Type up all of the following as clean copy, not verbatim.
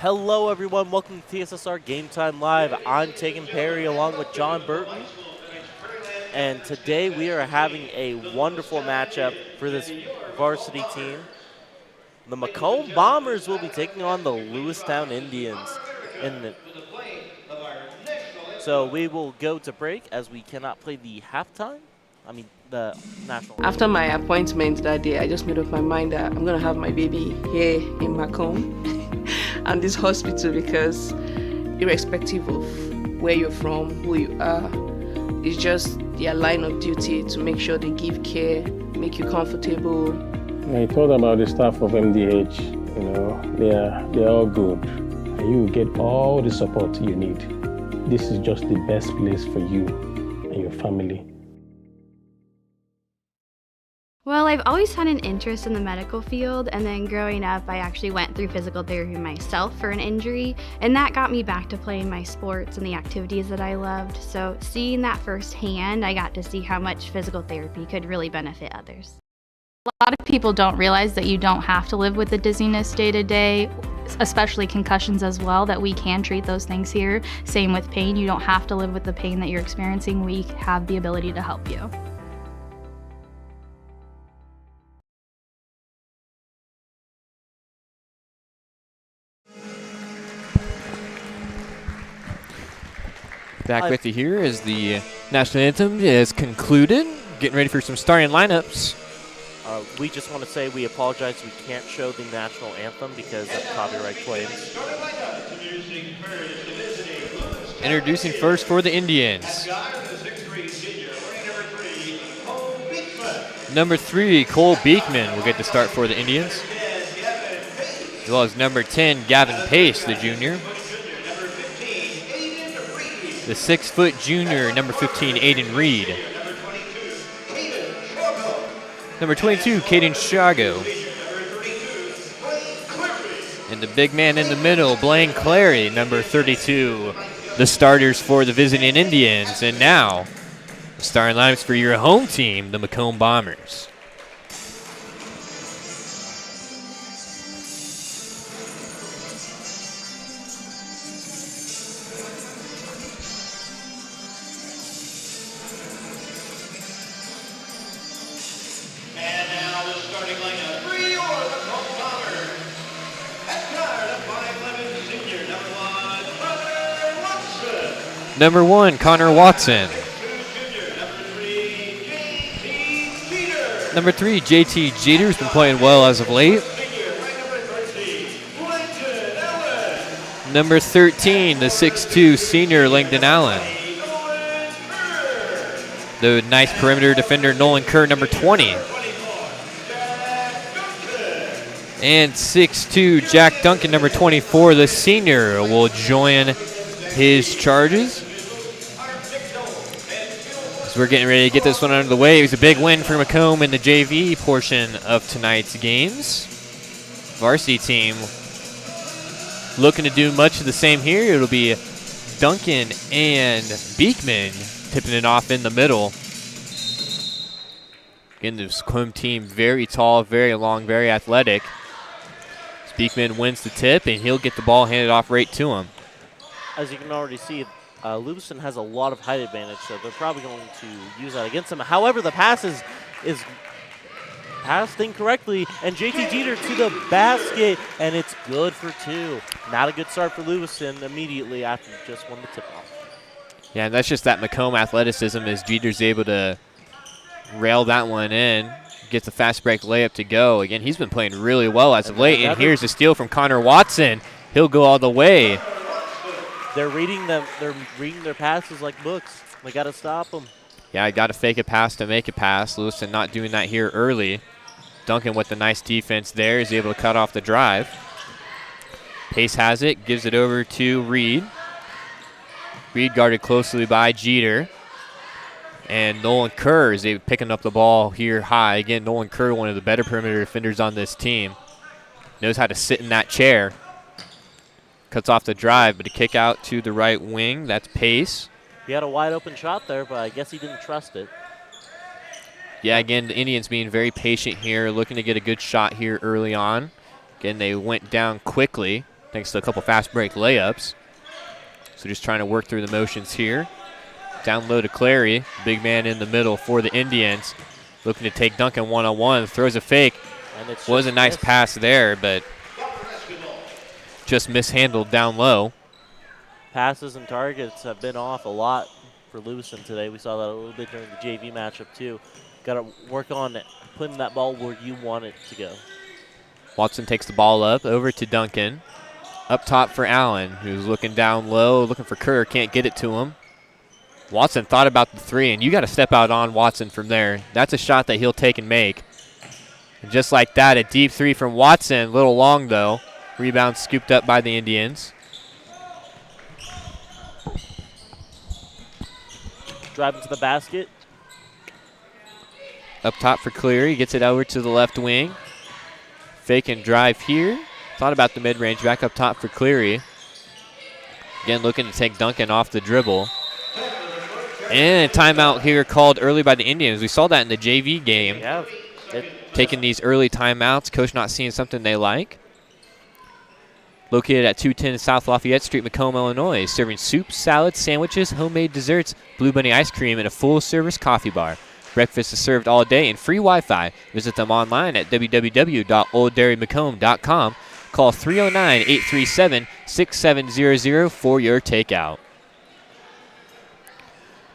Hello, everyone. Welcome to TSSR Game Time Live. I'm Tegan Perry along with John Burton. And today we are having a wonderful matchup for this varsity team. The Macomb Bombers will be taking on the Lewistown Indians. So we will go to break as we cannot play the halftime. The national. After my appointment that day, I just made up my mind that I'm going to have my baby here in Macomb and this hospital, because irrespective of where you're from, who you are, it's just their line of duty to make sure they give care, make you comfortable. I thought about the staff of MDH, they're all good. And you will get all the support you need. This is just the best place for you and your family. Well, I've always had an interest in the medical field, and then growing up, I actually went through physical therapy myself for an injury, and that got me back to playing my sports and the activities that I loved. So seeing that firsthand, I got to see how much physical therapy could really benefit others. A lot of people don't realize that you don't have to live with the dizziness day to day, especially concussions as well, that we can treat those things here. Same with pain. You don't have to live with the pain that you're experiencing. We have the ability to help you. Back with you here as the national anthem is concluded. Getting ready for some starting lineups. We just want to say we apologize. We can't show the national anthem because of copyright claims. Introducing first for the Indians. Number 3, Cole Beekman will get the start for the Indians. As well as number 10, Gavin Pace, the junior. The 6-foot junior, number 15, Aiden Reed. Number 22, Caden Shago. And the big man in the middle, Blaine Clary, number 32. The starters for the visiting Indians. And now, the starting lineups for your home team, the Macomb Bombers. Number 1, Connor Watson. Number 3, JT Jeter, who's been playing well as of late. Number 13, the 6'2", senior Langdon Allen. The nice perimeter defender, Nolan Kerr, number 20. And 6'2", Jack Duncan, number 24, the senior, will join his charges. So we're getting ready to get this one under the way. It was a big win for Macomb in the JV portion of tonight's games. Varsity team looking to do much of the same here. It'll be Duncan and Beekman tipping it off in the middle. Again, this Macomb team very tall, very long, very athletic. Beekman wins the tip, and he'll get the ball handed off right to him. As you can already see, Lewistown has a lot of height advantage, so they're probably going to use that against him. However, the pass is passed incorrectly, and JT Jeter to the basket, and it's good for 2. Not a good start for Lewistown immediately after he just won the tip-off. Yeah, and that's just that Macomb athleticism as Jeter's able to rail that one in. Gets the fast break layup to go. Again, he's been playing really well as of late, and here's a steal from Connor Watson. He'll go all the way. They're reading their passes like books. They got to stop them. Yeah, I got to fake a pass to make a pass. Lewistown not doing that here early. Duncan with the nice defense there is able to cut off the drive. Pace has it, gives it over to Reed. Reed guarded closely by Jeter. And Nolan Kerr is picking up the ball here high. Again, Nolan Kerr, one of the better perimeter defenders on this team. Knows how to sit in that chair. Cuts off the drive, but a kick out to the right wing. That's Pace. He had a wide open shot there, but I guess he didn't trust it. Yeah, again, the Indians being very patient here, looking to get a good shot here early on. Again, they went down quickly. thanks to a couple fast break layups. So just trying to work through the motions here. Down low to Clary, big man in the middle for the Indians. Looking to take Duncan one-on-one, throws a fake. And it Was a nice pass there, but just mishandled down low. Passes and targets have been off a lot for Lewiston today. We saw that a little bit during the JV matchup too. Got to work on putting that ball where you want it to go. Watson takes the ball up, over to Duncan. Up top for Allen, who's looking down low, looking for Kerr, can't get it to him. Watson thought about the three, and you got to step out on Watson from there. That's a shot that he'll take and make. And just like that, a deep three from Watson, a little long though. Rebound scooped up by the Indians. Driving to the basket. Up top for Cleary, gets it over to the left wing. Fake and drive here. Thought about the mid-range, back up top for Cleary. Again, looking to take Duncan off the dribble. And a timeout here called early by the Indians. We saw that in the JV game. Yeah. Taking these early timeouts, coach not seeing something they like. Located at 210 South Lafayette Street, Macomb, Illinois. Serving soup, salads, sandwiches, homemade desserts, Blue Bunny ice cream, and a full-service coffee bar. Breakfast is served all day and free Wi-Fi. Visit them online at www.olddairymacomb.com. Call 309-837-6700 for your takeout.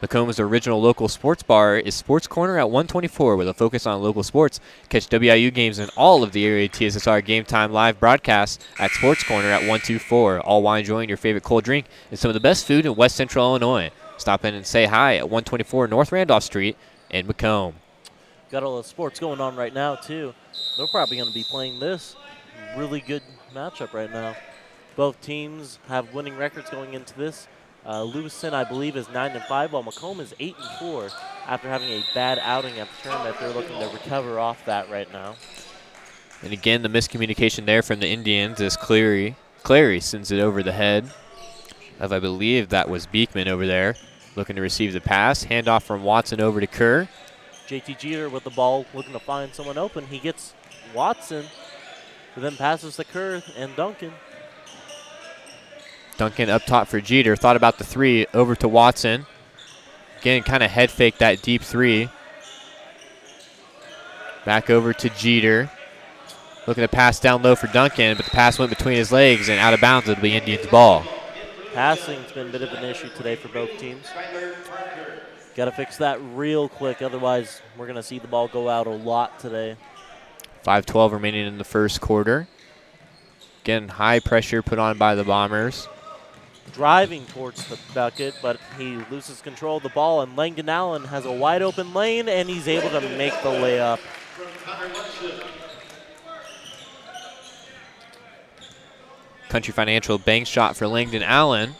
Macomb's original local sports bar is Sports Corner at 124 with a focus on local sports. Catch WIU games and all of the area TSSR Game Time live broadcasts at Sports Corner at 124, all while enjoying your favorite cold drink and some of the best food in West Central Illinois. Stop in and say hi at 124 North Randolph Street in Macomb. Got all the sports going on right now too. They're probably going to be playing this. Really good matchup right now. Both teams have winning records going into this. Lewiston, I believe, is 9-5, while Macomb is 8-4 after having a bad outing at the tournament. They're looking to recover off that right now. And again, the miscommunication there from the Indians is Clary sends it over the head of, I believe that was Beekman over there, looking to receive the pass. Handoff from Watson over to Kerr. JT Jeter with the ball, looking to find someone open. He gets Watson, who then passes to Kerr and Duncan. Duncan up top for Jeter. Thought about the three, over to Watson. Again, kind of head fake that deep three. Back over to Jeter. Looking to pass down low for Duncan, but the pass went between his legs and out of bounds. It'll be Indians' ball. Passing's been a bit of an issue today for both teams. Got to fix that real quick, otherwise we're going to see the ball go out a lot today. 5:12 remaining in the first quarter. Again, high pressure put on by the Bombers. Driving towards the bucket, but he loses control of the ball, and Langdon Allen has a wide open lane, and he's able to make the layup. Country Financial bank shot for Langdon Allen.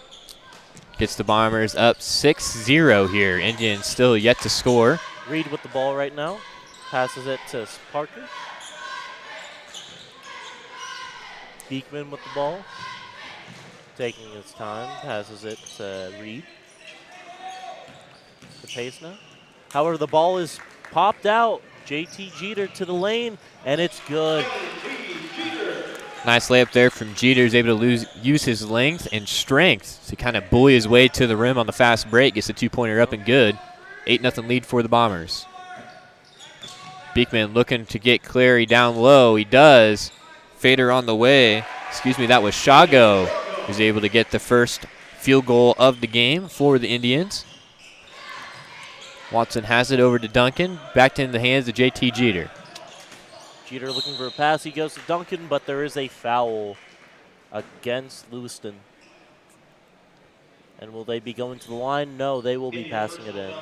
Gets the Bombers up 6-0 here. Indians still yet to score. Reed with the ball right now. Passes it to Parker. Beekman with the ball. Taking his time. Passes it to Reed. The pace now. However, the ball is popped out. JT Jeter to the lane, and it's good. Nice layup there from Jeter. He's able to use his length and strength to kind of bully his way to the rim on the fast break. Gets the two-pointer up and good. 8-0 lead for the Bombers. Beekman looking to get Clary down low. He does. Fader on the way. Excuse me, that was Shago, who's able to get the first field goal of the game for the Indians. Watson has it over to Duncan. Back in the hands of JT Jeter. Jeter looking for a pass. He goes to Duncan, but there is a foul against Lewiston. And will they be going to the line? No, they will be passing it in.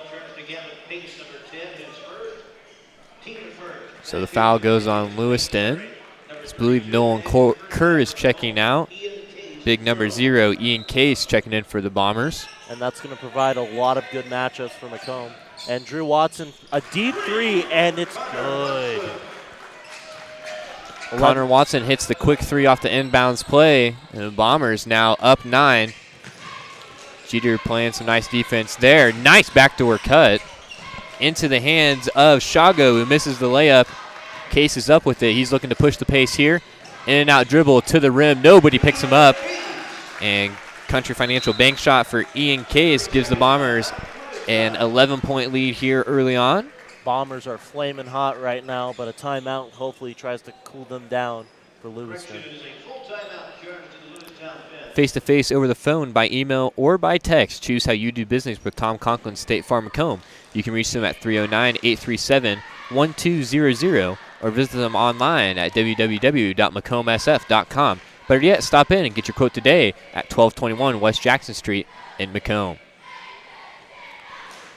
So the foul goes on Lewiston. I believe Nolan Kerr is checking out. Big number 0, Ian Case, checking in for the Bombers. And that's going to provide a lot of good matchups for Macomb. And Drew Watson, a deep three, and it's good. Connor Watson hits the quick three off the inbounds play, and the Bombers now up 9. Jeter playing some nice defense there. Nice backdoor cut into the hands of Shago, who misses the layup. Case is up with it. He's looking to push the pace here. In and out dribble to the rim. Nobody picks him up. And Country Financial bank shot for Ian Case gives the Bombers an 11-point lead here early on. Bombers are flaming hot right now, but a timeout hopefully tries to cool them down for Lewiston. Face-to-face over the phone, by email, or by text. Choose how you do business with Tom Conklin State Farm Macomb. You can reach them at 309-837-1200 or visit them online at www.macombsf.com. Better yet, stop in and get your quote today at 1221 West Jackson Street in Macomb.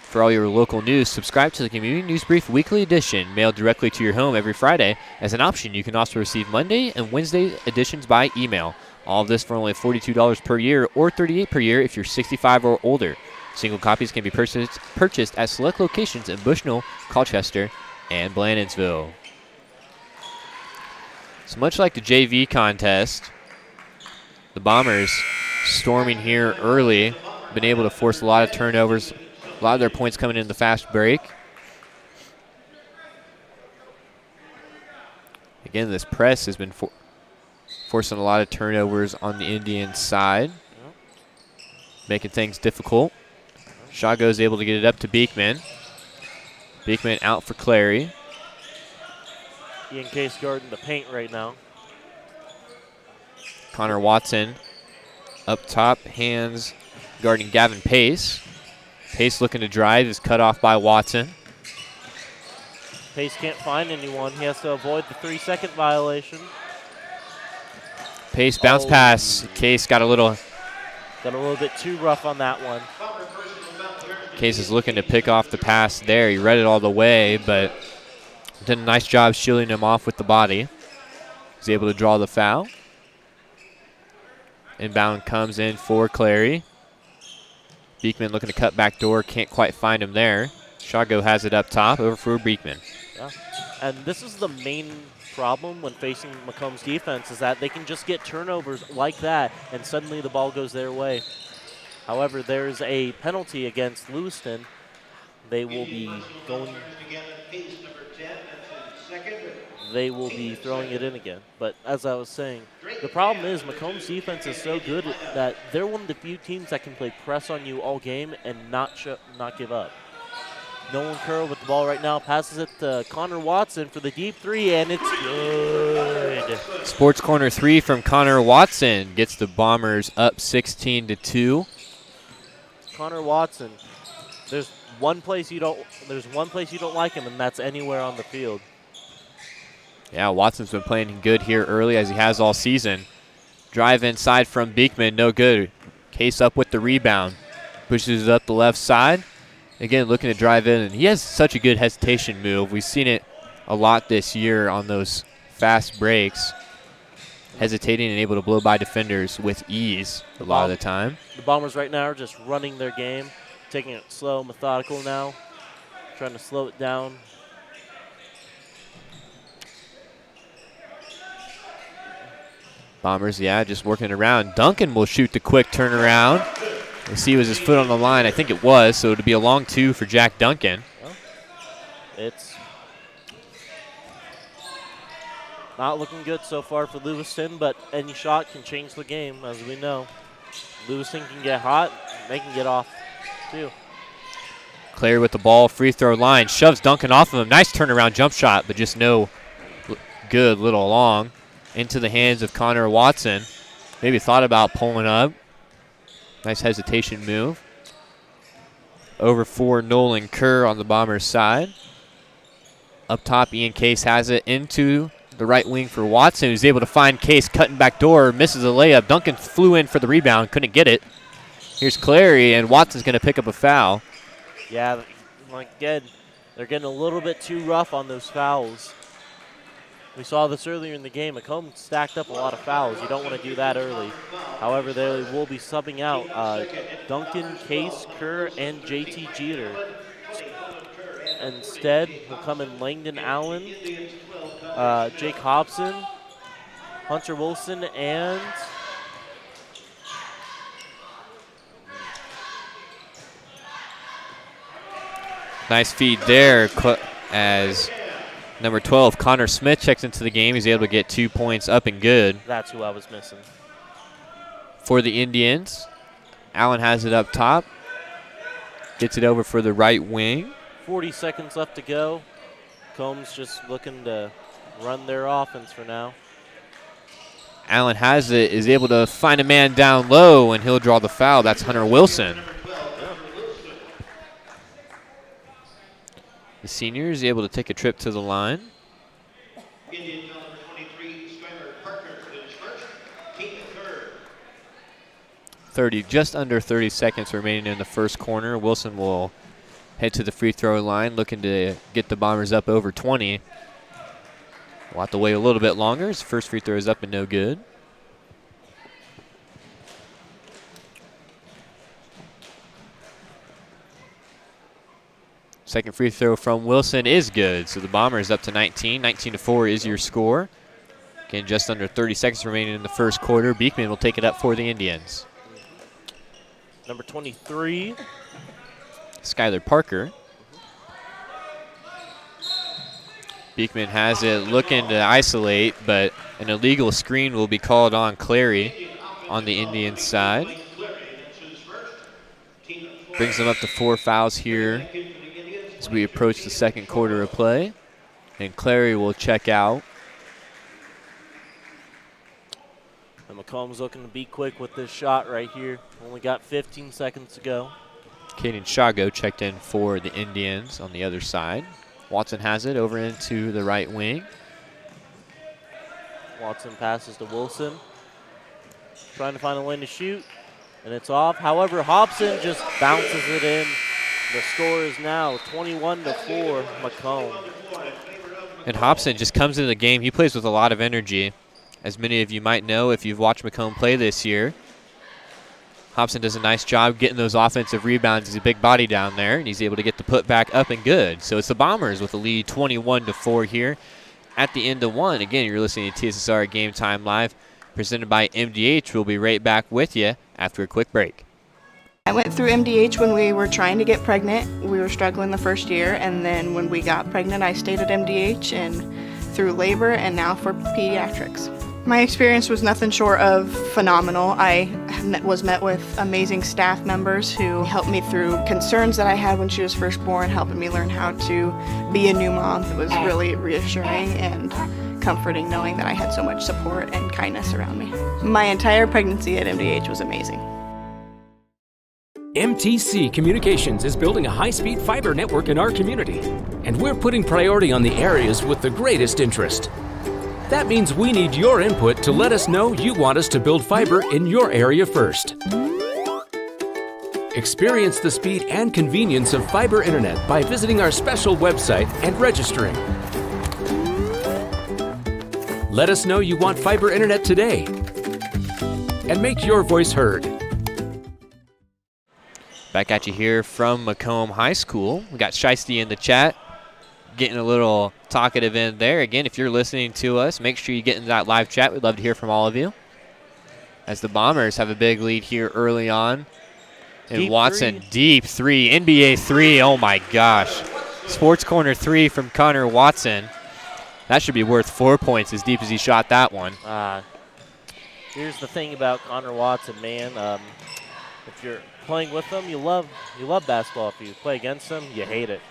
For all your local news, subscribe to the Community News Brief Weekly Edition, mailed directly to your home every Friday. As an option, you can also receive Monday and Wednesday editions by email. All of this for only $42 per year or $38 per year if you're 65 or older. Single copies can be purchased at select locations in Bushnell, Colchester, and Blandonsville. So much like the JV contest, the Bombers storming here early, been able to force a lot of turnovers, a lot of their points coming in the fast break. Again, this press has been forcing a lot of turnovers on the Indian side, making things difficult. Shago's able to get it up to Beekman. Beekman out for Clary. Ian Case guarding the paint right now. Connor Watson up top, hands guarding Gavin Pace. Pace looking to drive, is cut off by Watson. Pace can't find anyone. He has to avoid the 3-second violation. Pace bounce pass. Case got a little bit too rough on that one. Case is looking to pick off the pass there. He read it all the way, but did a nice job shielding him off with the body. He's able to draw the foul. Inbound comes in for Clary. Beekman looking to cut back door. Can't quite find him there. Shago has it up top over for Beekman. Yeah. And this is the main problem when facing Macomb's defense, is that they can just get turnovers like that and suddenly the ball goes their way. However, there's a penalty against Lewiston. They will be throwing it in again. But as I was saying, the problem is Macomb's defense is so good that they're one of the few teams that can play press on you all game and not give up. Nolan Curl with the ball right now, passes it to Connor Watson for the deep three, and it's good. Sports Corner 3 from Connor Watson gets the Bombers up 16-2. Connor Watson, there's one place you don't like him, and that's anywhere on the field. Yeah, Watson's been playing good here early, as he has all season. Drive inside from Beekman, no good. Case up with the rebound. Pushes it up the left side. Again, looking to drive in, and he has such a good hesitation move. We've seen it a lot this year on those fast breaks. Hesitating and able to blow by defenders with ease a lot of the time. The Bombers right now are just running their game, taking it slow, methodical now, trying to slow it down. Bombers, yeah, just working it around. Duncan will shoot the quick turnaround. We'll see, was his foot on the line? I think it was, so it'll be a long two for Jack Duncan. Well, it's not looking good so far for Lewiston, but any shot can change the game, as we know. Lewiston can get hot, they can get off too. Clary with the ball, free throw line, shoves Duncan off of him. Nice turnaround jump shot, but just no good, little long. Into the hands of Connor Watson. Maybe thought about pulling up. Nice hesitation move. Over for Nolan Kerr on the Bombers side. Up top, Ian Case has it into the right wing for Watson, who's able to find Case cutting back door, misses a layup. Duncan flew in for the rebound, couldn't get it. Here's Clary, and Watson's going to pick up a foul. Yeah, again, they're getting a little bit too rough on those fouls. We saw this earlier in the game. Macomb stacked up a lot of fouls. You don't want to do that early. However, they will be subbing out Duncan, Case, Kerr, and JT Jeter. Instead, will come in Langdon Allen, Jake Hobson, Hunter Wilson, and nice feed there as Number 12, Connor Smith checks into the game. He's able to get 2 points up and good. That's who I was missing. For the Indians, Allen has it up top. Gets it over for the right wing. 40 seconds left to go. Combs just looking to run their offense for now. Allen has it, is able to find a man down low, and he'll draw the foul. That's Hunter Wilson. The senior is able to take a trip to the line. 30, just under 30 seconds remaining in the first corner. Wilson will head to the free throw line, looking to get the Bombers up over 20. We'll have to wait a little bit longer. His first free throw is up and no good. Second free throw from Wilson is good, so the Bombers up to 19. 19-4 is your score. Again, just under 30 seconds remaining in the first quarter. Beekman will take it up for the Indians. Number 23. Skylar Parker. Beekman has it looking to isolate, but an illegal screen will be called on Clary on the Indian side. Brings them up to 4 fouls here as we approach the second quarter of play. And Clary will check out. And Macomb's looking to be quick with this shot right here. Only got 15 seconds to go. Caden Shago checked in for the Indians on the other side. Watson has it over into the right wing. Watson passes to Wilson. Trying to find a lane to shoot, and it's off. However, Hobson just bounces it in. The score is now 21-4 Macomb. And Hobson just comes into the game. He plays with a lot of energy. As many of you might know if you've watched Macomb play this year, Hobson does a nice job getting those offensive rebounds. He's a big body down there, and he's able to get the putback up and good. So it's the Bombers with the lead 21-4 here at the end of one. Again, you're listening to TSSR Game Time Live, presented by MDH. We'll be right back with you after a quick break. I went through MDH when we were trying to get pregnant. We were struggling the first year, and then when we got pregnant, I stayed at MDH and through labor and now for pediatrics. My experience was nothing short of phenomenal. I was met with amazing staff members who helped me through concerns that I had when she was first born, helping me learn how to be a new mom. It was really reassuring and comforting knowing that I had so much support and kindness around me. My entire pregnancy at MDH was amazing. MTC Communications is building a high-speed fiber network in our community, and we're putting priority on the areas with the greatest interest. That means we need your input to let us know you want us to build fiber in your area first. Experience the speed and convenience of fiber internet by visiting our special website and registering. Let us know you want fiber internet today and make your voice heard. Back at you here from Macomb High School. We got Shiesty in the chat, getting a little talkative in there. Again, if you're listening to us, make sure you get in that live chat. We'd love to hear from all of you. As the Bombers have a big lead here early on. And Deep Watson, three. deep three, NBA three. Oh my gosh. Sports Corner three from Connor Watson. That should be worth 4 points as deep as he shot that one. Here's the thing about Connor Watson, man. If you're playing with him, you love basketball. If you play against him, you hate it.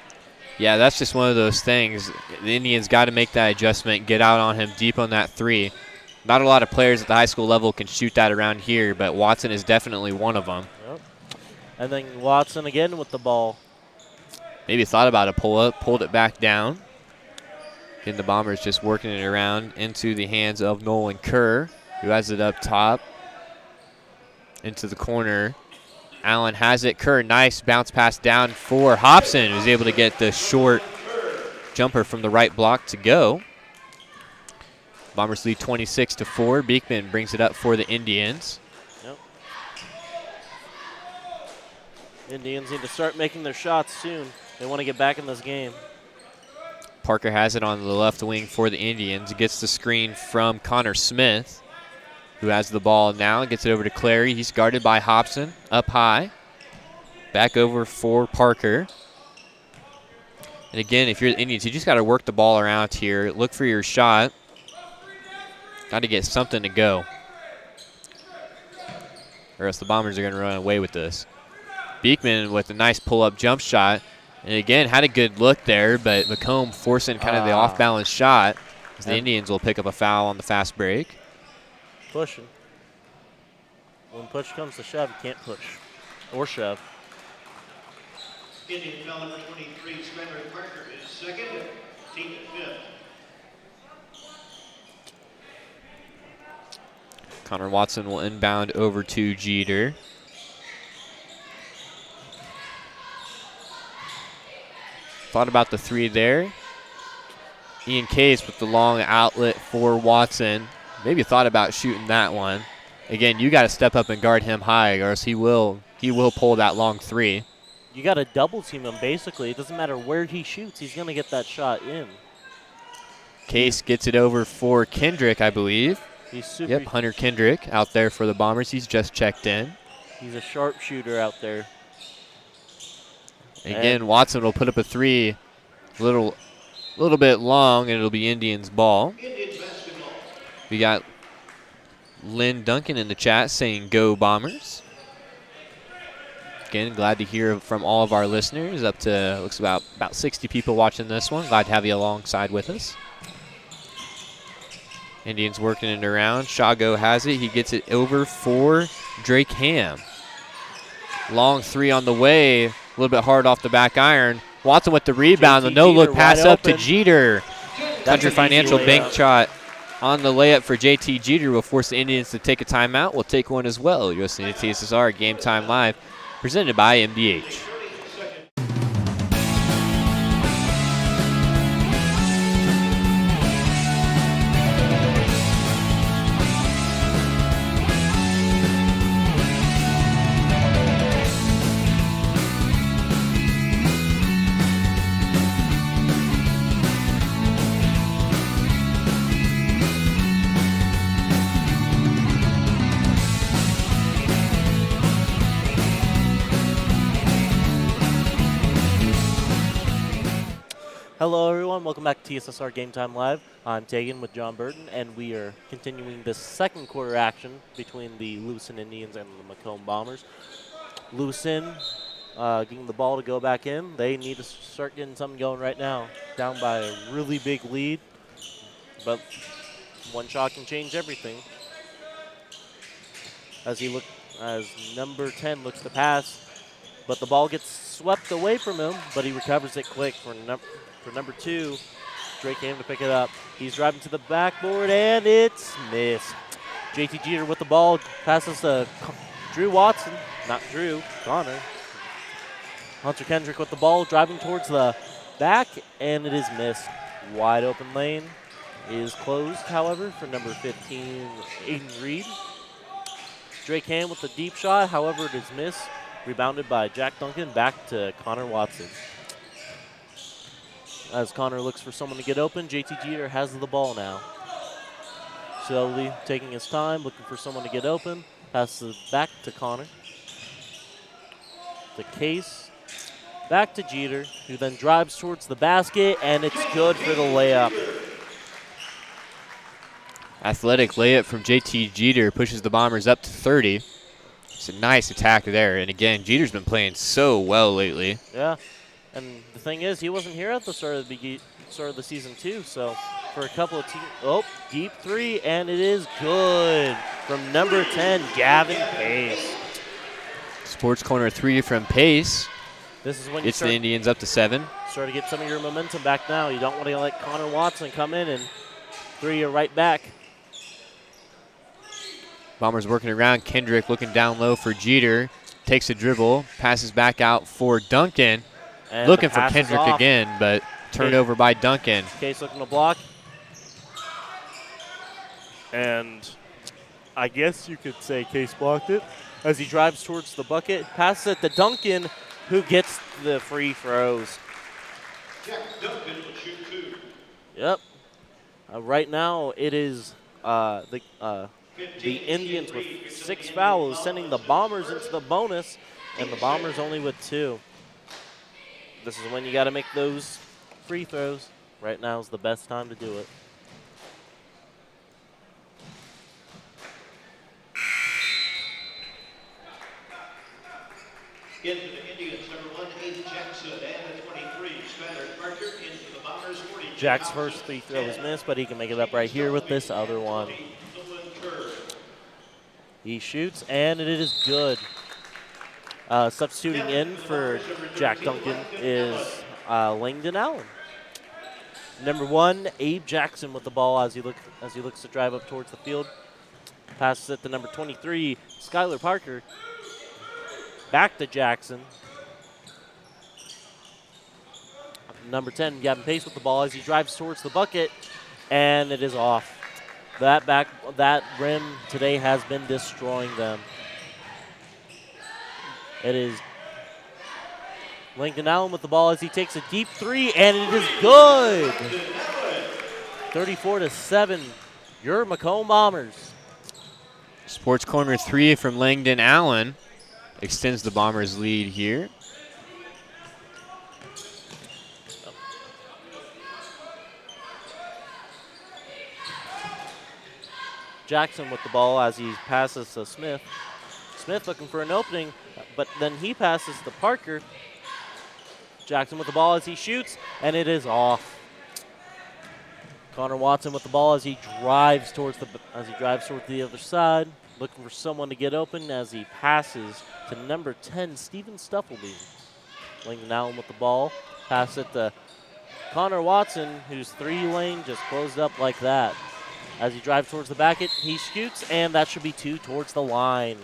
Yeah, that's just one of those things. The Indians got to make that adjustment, get out on him deep on that three. Not a lot of players at the high school level can shoot that around here, but Watson is definitely one of them. Yep. And then Watson again with the ball. Maybe thought about a pull-up, pulled it back down. Again, the Bombers just working it around into the hands of Nolan Kerr, who has it up top into the corner. Allen has it. Kerr, nice bounce pass down for Hobson, who's able to get the short jumper from the right block to go. Bombers lead 26-4. Beekman brings it up for the Indians. Yep. Indians need to start making their shots soon. They want to get back in this game. Parker has it on the left wing for the Indians. He gets the screen from Connor Smith, who has the ball now, gets it over to Clary. He's guarded by Hobson, up high. Back over for Parker. And again, if you're the Indians, you just got to work the ball around here. Look for your shot. Got to get something to go, or else the Bombers are going to run away with this. Beekman with a nice pull-up jump shot. And again, had a good look there, but Macomb forcing kind of the off-balance shot, as the Indians will pick up a foul on the fast break. Pushing. When push comes to shove, you can't push or shove. Indian foul number 23, Spencer Parker is second, team at fifth. Connor Watson will inbound over to Jeter. Thought about the three there. Ian Case with the long outlet for Watson. Maybe thought about shooting that one. Again, you got to step up and guard him high, or else he will pull that long three. You got to double team him, basically. It doesn't matter where he shoots. He's going to get that shot in. Case gets it over for Kendrick, I believe. He's super. Yep, Hunter Kendrick out there for the Bombers. He's just checked in. He's a sharpshooter out there. Again, Watson will put up a three, little bit long, and it'll be Indians ball. We got Lynn Duncan in the chat saying go Bombers. Again, glad to hear from all of our listeners. Up to, looks about 60 people watching this one. Glad to have you alongside with us. Indians working it around. Shago has it. He gets it over for Drake Ham. Long three on the way. A little bit hard off the back iron. Watson with the rebound. The no-look pass up to Jeter. Country Financial bank shot on the layup for JT Jeter will force the Indians to take a timeout. We'll take one as well. You're listening to TSSR Game Time Live, presented by MDH. Hello, everyone. Welcome back to TSSR Game Time Live. I'm Tegan with John Burton, and we are continuing this second quarter action between the Lewistown Indians and the Macomb Bombers. Lewistown getting the ball to go back in. They need to start getting something going right now. Down by a really big lead, but one shot can change everything. As number 10 looks to pass, but the ball gets swept away from him, but he recovers it quick for number 2, Drake Ham to pick it up. He's driving to the backboard, and it's missed. JT Jeter with the ball, passes to Connor. Hunter Kendrick with the ball, driving towards the back, and it is missed. Wide open lane is closed, however, for number 15, Aiden Reed. Drake Ham with the deep shot, however, it is missed. Rebounded by Jack Duncan, back to Connor Watson. As Connor looks for someone to get open, JT Jeter has the ball now. Slowly taking his time, looking for someone to get open. Passes back to Connor. The Case. Back to Jeter, who then drives towards the basket, and it's good for the layup. Athletic layup from JT Jeter pushes the Bombers up to 30. It's a nice attack there. And again, Jeter's been playing so well lately. Yeah. And the thing is, he wasn't here at the start of the season too. So for a couple of deep three, and it is good from number 10, Gavin Pace. Sports Corner 3 from Pace. This is when you it's the Indians up to 7. Start to get some of your momentum back now. You don't want to let Connor Watson come in and three you right back. Bombers working around. Kendrick looking down low for Jeter. Takes a dribble, passes back out for Duncan. And looking for Kendrick again, but turnover by Duncan. Case looking to block. And I guess you could say Case blocked it. As he drives towards the bucket, passes it to Duncan, who gets the free throws. Jack Duncan will shoot 2. Yep. Right now it is the Indians with 6 fouls, sending the Bombers into the bonus, and the Bombers only with 2. This is when you got to make those free throws. Right now is the best time to do it. Into the Indians, number 1, Abe Jackson, and the 23, Skylar Parker. Into the Bombers, 40. Jack's first free throw was missed, but he can make it up right here with this other one. He shoots, and it is good. Substituting in for Jack Duncan is Langdon Allen. Number 1, Abe Jackson with the ball as he looks to drive up towards the field. Passes it to number 23, Skylar Parker. Back to Jackson. Number 10, Gavin Pace with the ball as he drives towards the bucket, and it is off. That rim today has been destroying them. It is Langdon Allen with the ball as he takes a deep three, and it is good. 34-7, your Macomb Bombers. Sports Corner 3 from Langdon Allen extends the Bombers' lead here. Jackson with the ball as he passes to Smith. Smith looking for an opening, but then he passes to Parker. Jackson with the ball as he shoots, and it is off. Connor Watson with the ball as he drives towards the other side, looking for someone to get open as he passes to number 10, Steven Stuffleby. Langdon Allen with the ball, pass it to Connor Watson, whose three-lane just closed up like that. As he drives towards the basket, he shoots, and that should be 2 towards the line.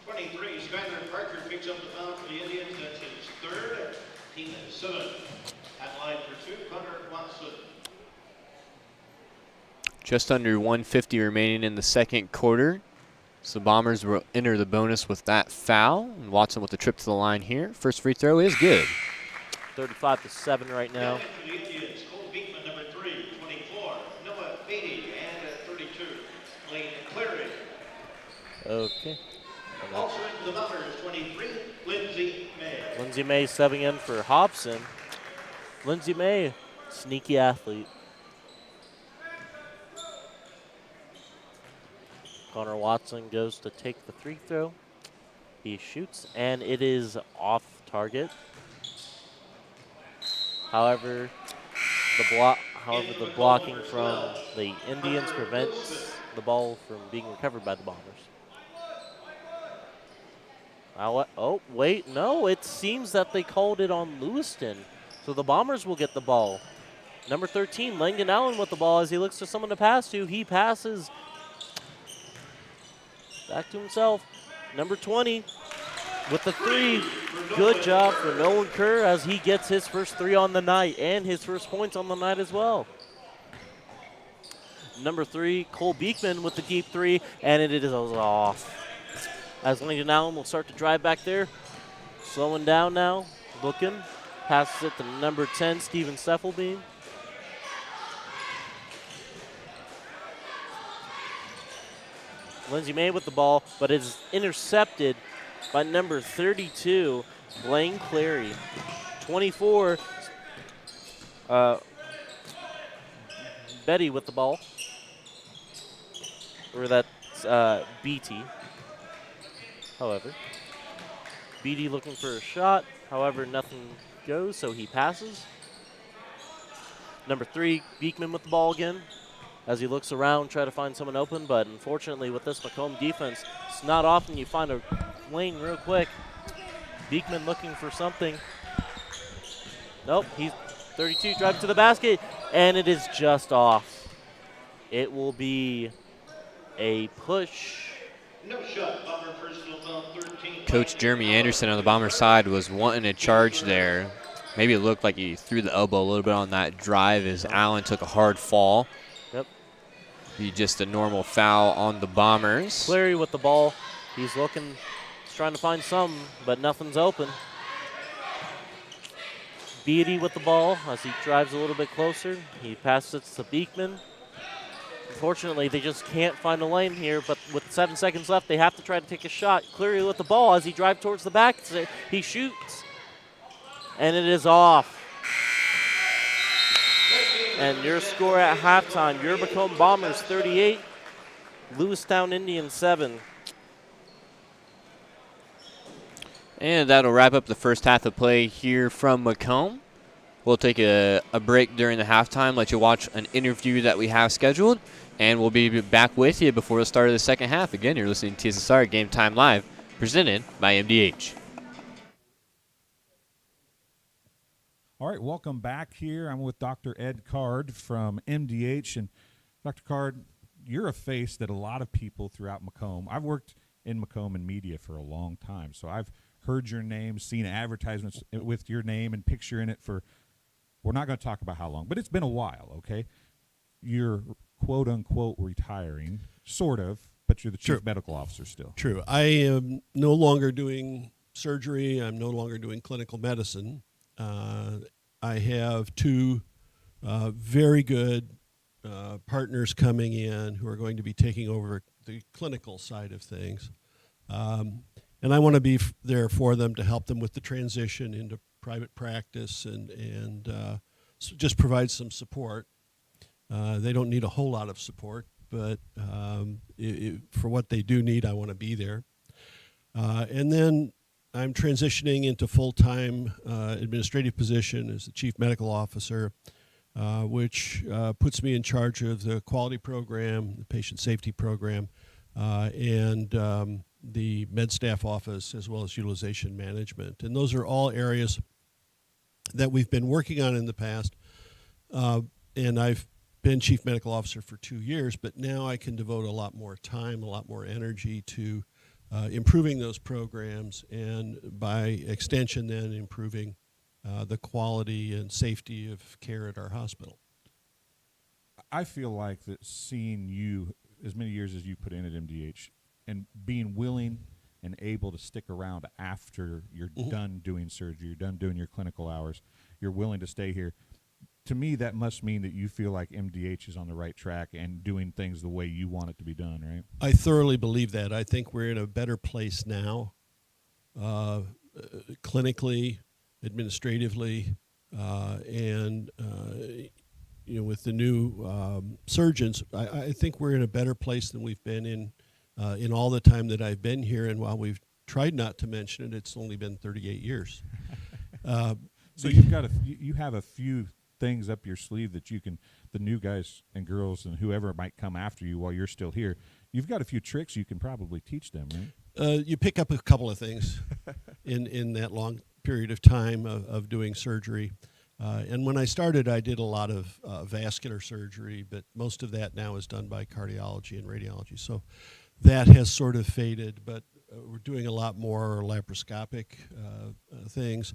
23, Skylar Parker picks up the foul for the Indians. That's his third. Team is 7. At line for 2, Connor Watson. Just under 150 remaining in the second quarter. So Bombers will enter the bonus with that foul. And Watson with the trip to the line here. First free throw is good. 35-7 right now. For the Indians, Cole Beekman, number 3, 24. Noah Beatty, and at 32, Lane Clary. Okay. Also into the Bombers, 23, Lindsay May. Lindsay May subbing in for Hobson. Lindsay May, sneaky athlete. Connor Watson goes to take the free throw. He shoots, and it is off target. However, the blocking from the Indians prevents the ball from being recovered by the Bombers. Oh, wait, no, it seems that they called it on Lewiston. So the Bombers will get the ball. Number 13, Langdon Allen with the ball as he looks for someone to pass to. He passes back to himself. Number 20 with the 3. Good job for Nolan Kerr as he gets his first 3 on the night and his first points on the night as well. Number 3, Cole Beekman with the deep 3, and it is off. As Langdon Allen will start to drive back there. Slowing down now, looking. Passes it to number 10, Steven Stuffleby. Lindsay May with the ball, but it is intercepted by number 32, Blaine Clary. 24, Betty with the ball. Or that's BT. However, BT looking for a shot. However, nothing goes, so he passes. Number 3, Beekman with the ball again. As he looks around, try to find someone open, but unfortunately with this Macomb defense, it's not often you find a lane real quick. Beekman looking for something. Nope, he's 32, driving to the basket, and it is just off. It will be a push. No shot, Bomber personal foul 13. Coach Jeremy Anderson on the Bomber side was wanting a charge there. Maybe it looked like he threw the elbow a little bit on that drive as Allen took a hard fall. Yep. Be just a normal foul on the Bombers. Clary with the ball. He's looking, he's trying to find something, but nothing's open. Beatty with the ball as he drives a little bit closer. He passes it to Beekman. Unfortunately, they just can't find a lane here, but with 7 seconds left, they have to try to take a shot. Cleary with the ball as he drives towards the back. He shoots, and it is off. And your score at halftime, your Macomb Bombers 38, Lewistown Indians 7. And that'll wrap up the first half of play here from Macomb. We'll take a break during the halftime, let you watch an interview that we have scheduled, and we'll be back with you before the start of the second half. Again, you're listening to TSSR Game Time Live, presented by MDH. All right, welcome back here. I'm with Dr. Ed Card from MDH. And Dr. Card, you're a face that a lot of people throughout Macomb, I've worked in Macomb in media for a long time, so I've heard your name, seen advertisements with your name and picture in it for, we're not going to talk about how long, but it's been a while, okay? You're quote-unquote retiring, sort of, but you're the chief medical officer still. True. I am no longer doing surgery. I'm no longer doing clinical medicine. I have two very good partners coming in who are going to be taking over the clinical side of things. And I want to be there for them to help them with the transition into private practice and so just provide some support. They don't need a whole lot of support, but for what they do need, I want to be there. And then I'm transitioning into full-time administrative position as the chief medical officer, which puts me in charge of the quality program, the patient safety program, and the med staff office, as well as utilization management. And those are all areas that we've been working on in the past. And I've been chief medical officer for 2 years, but now I can devote a lot more time, a lot more energy to improving those programs, and by extension then improving the quality and safety of care at our hospital. I feel like that seeing you, as many years as you put in at MDH, and being willing and able to stick around after you're done doing surgery, you're done doing your clinical hours, you're willing to stay here. To me, that must mean that you feel like MDH is on the right track and doing things the way you want it to be done, right? I thoroughly believe that. I think we're in a better place now, clinically, administratively, and with the new surgeons. I think we're in a better place than we've been in all the time that I've been here. And while we've tried not to mention it, it's only been 38 years. So you have a few things up your sleeve that you can, the new guys and girls and whoever might come after you while you're still here, you've got a few tricks you can probably teach them, right? You pick up a couple of things in that long period of time of doing surgery. And when I started, I did a lot of vascular surgery, but most of that now is done by cardiology and radiology. So that has sort of faded, but we're doing a lot more laparoscopic things.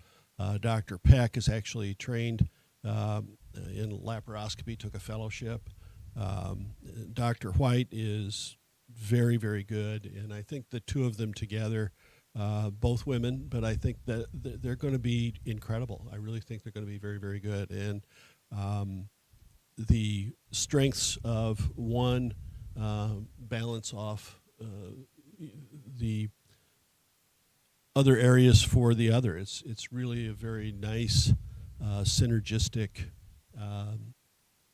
Dr. Peck is actually trained in laparoscopy, took a fellowship. Dr. White is very, very good, and I think the two of them together, both women, but I think that they're going to be incredible. I really think they're going to be very, very good. And the strengths of one balance off the other areas for the other. It's really a very nice synergistic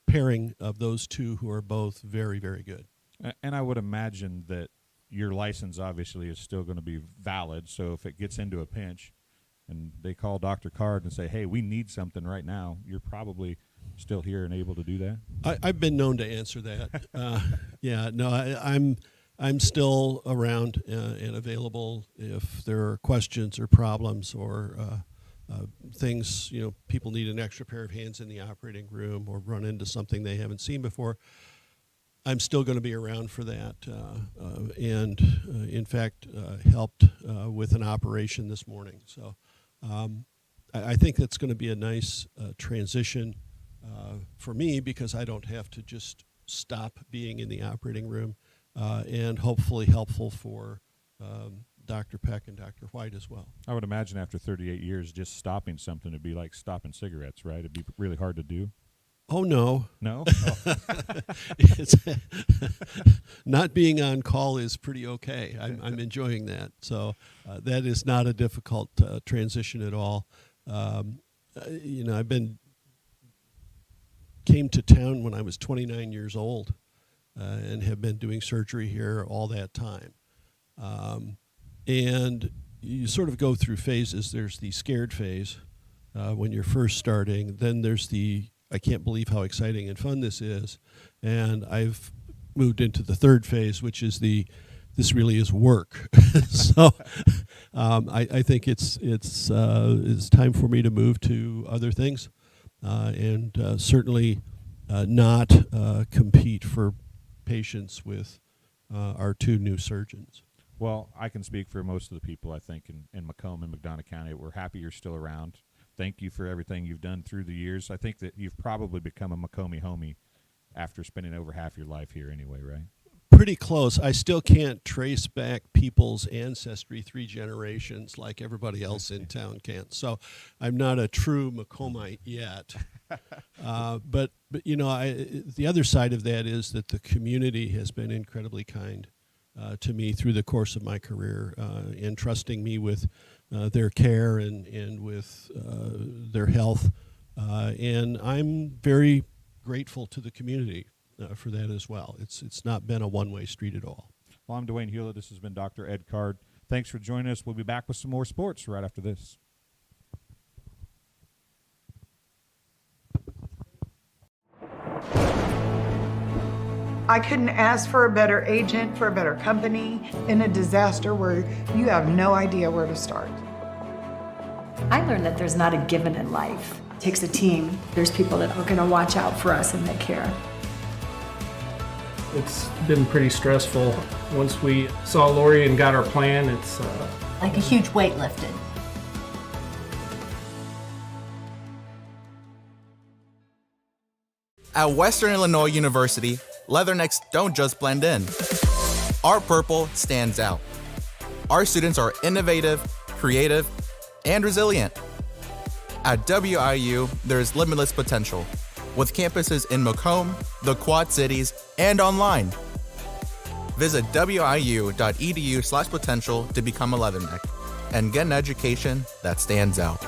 pairing of those two who are both very, very good. And I would imagine that your license obviously is still going to be valid, so if it gets into a pinch and they call Dr. Card and say, hey, we need something right now, you're probably still here and able to do that? I've been known to answer that. I'm still around and available if there are questions or problems or things, people need an extra pair of hands in the operating room or run into something they haven't seen before. I'm still going to be around for that, and in fact, helped with an operation this morning. So I think that's going to be a nice transition for me, because I don't have to just stop being in the operating room, and hopefully helpful for Dr. Peck and Dr. White as well. I would imagine after 38 years, just stopping something would be like stopping cigarettes, right? It'd be really hard to do. Oh, no. No? Oh. Not being on call is pretty okay. I'm enjoying that. So that is not a difficult transition at all. I've been came to town when I was 29 years old and have been doing surgery here all that time. And you sort of go through phases. There's the scared phase when you're first starting. Then there's the, I can't believe how exciting and fun this is. And I've moved into the third phase, which is the, this really is work. So I think it's time for me to move to other things and certainly not compete for patients with our two new surgeons. Well, I can speak for most of the people, I think, in Macomb and McDonough County. We're happy you're still around. Thank you for everything you've done through the years. I think that you've probably become a Macomb homie after spending over half your life here anyway, right? Pretty close. I still can't trace back people's ancestry 3 generations like everybody else in town can. So I'm not a true Macombite yet. But you know, the other side of that is that the community has been incredibly kind to me through the course of my career, entrusting me with their care and with their health. And I'm very grateful to the community for that as well. It's not been a one-way street at all. Well, I'm Dwayne Hulett. This has been Dr. Ed Card. Thanks for joining us. We'll be back with some more sports right after this. I couldn't ask for a better agent, for a better company in a disaster where you have no idea where to start. I learned that there's not a given in life. It takes a team. There's people that are going to watch out for us and that care. It's been pretty stressful. Once we saw Lori and got our plan, it's like a huge weight lifted. At Western Illinois University, leathernecks don't just blend in. Our purple stands out. Our students are innovative, creative, and resilient. At WIU, there's limitless potential, with campuses in Macomb, the Quad Cities, and online. Visit wiu.edu/potential to become a leatherneck and get an education that stands out.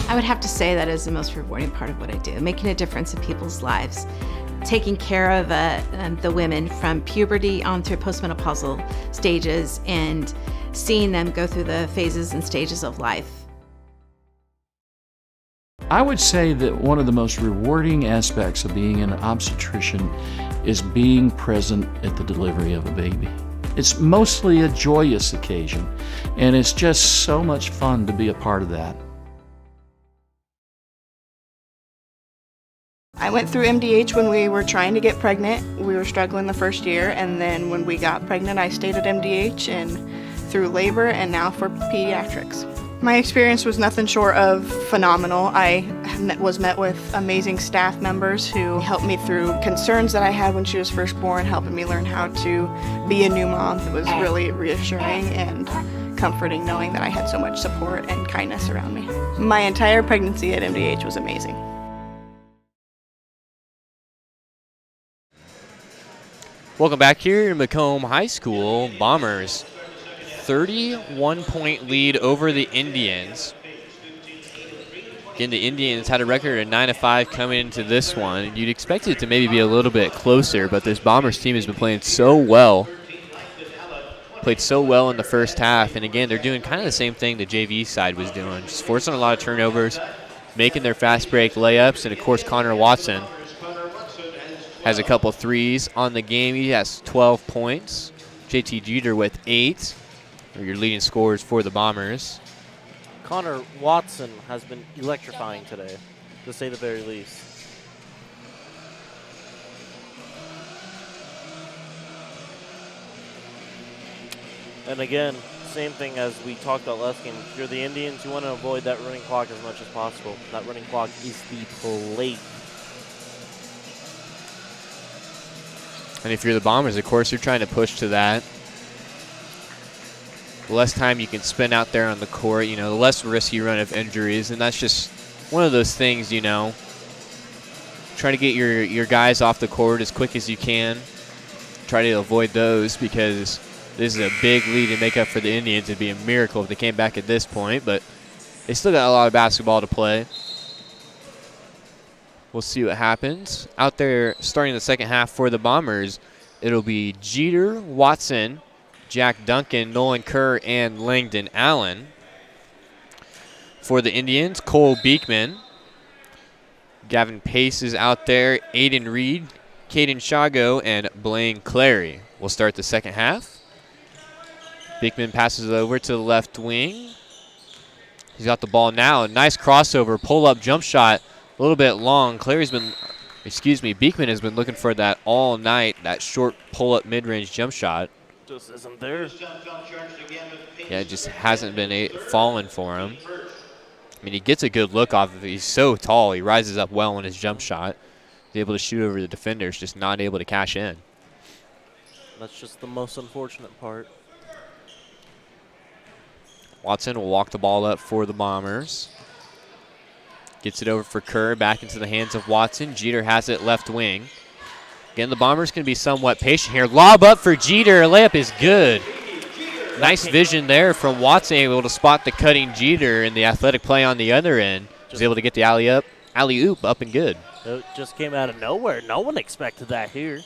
I would have to say that is the most rewarding part of what I do, making a difference in people's lives, taking care of the women from puberty on through postmenopausal stages and seeing them go through the phases and stages of life. I would say that one of the most rewarding aspects of being an obstetrician is being present at the delivery of a baby. It's mostly a joyous occasion, and it's just so much fun to be a part of that. I went through MDH when we were trying to get pregnant. We were struggling the first year, and then when we got pregnant, I stayed at MDH and through labor and now for pediatrics. My experience was nothing short of phenomenal. I was met with amazing staff members who helped me through concerns that I had when she was first born, helping me learn how to be a new mom. It was really reassuring and comforting knowing that I had so much support and kindness around me. My entire pregnancy at MDH was amazing. Welcome back here to Macomb High School. Bombers 31-point lead over the Indians. Again, the Indians had a record of 9-5 coming into this one. You'd expect it to maybe be a little bit closer, but this Bombers team has been playing so well. Played so well in the first half, and again, they're doing kind of the same thing the JV side was doing, just forcing a lot of turnovers, making their fast break layups, and of course, Connor Watson has a couple threes on the game. He has 12 points. JT Jeter with 8, are your leading scorers for the Bombers. Connor Watson has been electrifying today, to say the very least. And again, same thing as we talked about last game. If you're the Indians, you want to avoid that running clock as much as possible. That running clock is the plate. And if you're the Bombers, of course, you're trying to push to that. The less time you can spend out there on the court, the less risk you run of injuries. And that's just one of those things, Try to get your guys off the court as quick as you can. Try to avoid those because this is a big lead to make up for the Indians. It'd be a miracle if they came back at this point, but they still got a lot of basketball to play. We'll see what happens. Out there starting the second half for the Bombers, it'll be Jeter, Watson, Jack Duncan, Nolan Kerr, and Langdon Allen. For the Indians, Cole Beekman. Gavin Pace is out there. Aiden Reed, Caden Shago, and Blaine Clary will start the second half. Beekman passes it over to the left wing. He's got the ball now. Nice crossover, pull-up jump shot. A little bit long. Beekman has been looking for that all night, that short pull-up mid-range jump shot. Just isn't there. Yeah, it just hasn't been falling for him. I mean, he gets a good look off of it. He's so tall. He rises up well on his jump shot. He's able to shoot over the defenders, just not able to cash in. That's just the most unfortunate part. Watson will walk the ball up for the Bombers. Gets it over for Kerr, back into the hands of Watson. Jeter has it left wing. Again, the Bombers can be somewhat patient here. Lob up for Jeter. Layup is good. Nice vision there from Watson, able to spot the cutting Jeter, and the athletic play on the other end. Was able to get the alley-oop up and good. It just came out of nowhere. No one expected that here.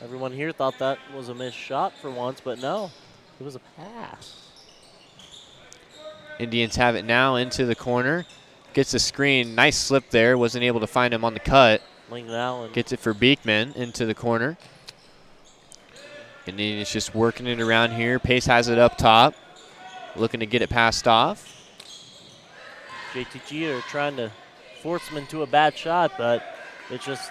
Everyone here thought that was a missed shot for once, but no, it was a pass. Indians have it now into the corner. Gets the screen. Nice slip there. Wasn't able to find him on the cut. Langdon Allen gets it for Beekman into the corner. Indians just working it around here. Pace has it up top. Looking to get it passed off. JT Jeter trying to force him into a bad shot, but it's just,